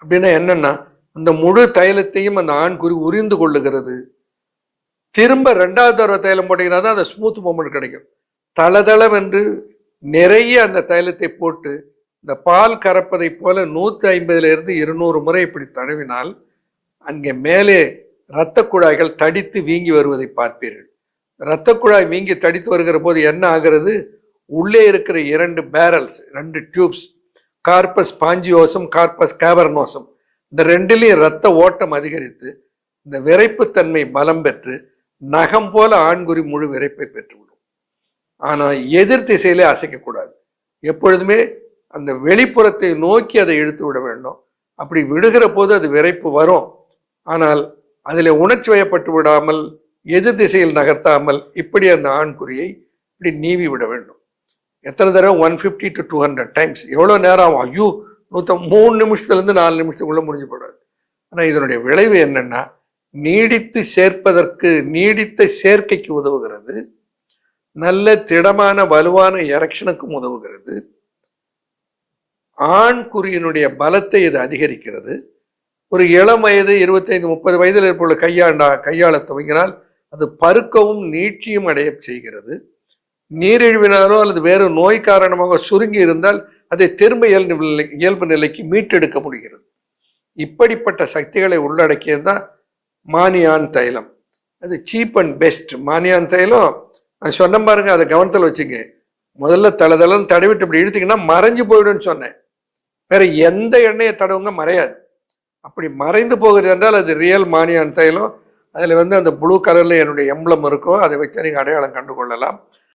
அப்படின்னா என்னன்னா, அந்த முழு தைலத்தையும் அந்த ஆண்குறி உறிந்து கொள்ளுகிறது. திரும்ப 2வது தடவை தைலம் போட்டீங்கன்னா தான் அந்த ஸ்மூத் மூமெண்ட் கிடைக்கும். தளதளவென்று நிறைய அந்த தைலத்தை போட்டு இந்த பால் கறப்பதை போல 150 200 முறை இப்படி தடவினால் அங்கே மேலே இரத்த குழாய்கள் தடித்து வீங்கி வருவதை பார்ப்பீர்கள். இரத்த குழாய் வீங்கி தடித்து வருகிற போது என்ன ஆகிறது, உள்ளே இருக்கிற 2 பேரல்ஸ், 2 டியூப்ஸ், கார்பஸ் பாஞ்சியோசம், கார்பஸ் கேவர்னோசம், இந்த 2லையும் இரத்த ஓட்டம் அதிகரித்து இந்த விரைப்புத்தன்மை பலம் பெற்று நகம் போல ஆண்குறி முழு விரைப்பை பெற்றுவிடும். ஆனால் எதிர் திசையிலே அசைக்கக்கூடாது. எப்பொழுதுமே அந்த வெளிப்புறத்தை நோக்கி அதை இழுத்து விட வேண்டும். அப்படி விடுகிற போது அது விரைப்பு வரும். ஆனால் அதில் உணர்ச்சி வயப்பட்டு விடாமல் எதிர் திசையில் நகர்த்தாமல் இப்படி அந்த ஆண்குறியை இப்படி நீவி விட வேண்டும். எத்தனை தடவை? 150 to 200 டைம்ஸ். எவ்வளோ நேரம் ஆகும்? ஐயோ 3 நிமிஷத்துலேருந்து 4 நிமிஷத்துக்குள்ளே முடிஞ்சு போடாது. ஆனால் இதனுடைய விளைவு என்னன்னா, நீடித்து சேர்ப்பதற்கு, நீடித்த சேர்க்கைக்கு உதவுகிறது, நல்ல திடமான வலுவான எரெக்ஷனுக்கும் உதவுகிறது, ஆண் குறியினுடைய பலத்தை இது அதிகரிக்கிறது. ஒரு இளம் வயது 25-30 வயதில் இருப்பவர்களை கையாள துவங்கினால் அது பருக்கவும் நீட்சியும் அடைய செய்கிறது. நீரிழிவினாலோ அல்லது வேறு நோய் காரணமாக சுருங்கி இருந்தால் அதை திரும்ப இயல்பு நிலைக்கு மீட்டெடுக்க முடிகிறது. இப்படிப்பட்ட சக்திகளை உள்ளடக்கியது தான் மானியான் தைலம். அது சீப் அண்ட் பெஸ்ட். மானியான் தைலம் நான் சொன்ன பாருங்க, அதை கவனத்தில் வச்சுங்க. முதல்ல தளதளன்னு தடவிட்டு இப்படி இழுத்தீங்கன்னா மறைஞ்சு போயிடும்னு சொன்னேன். வேற எந்த எண்ணெயை தடவுங்க மறையாது. அப்படி மறைந்து போகிறது என்றால் அது ரியல் மானியான் தைலம். அதில் அந்த ப்ளூ கலரில் என்னுடைய எம்ப்ளம் இருக்கும். அதை வச்சு நீங்கள் அடையாளம் கண்டு கொள்ளலாம்.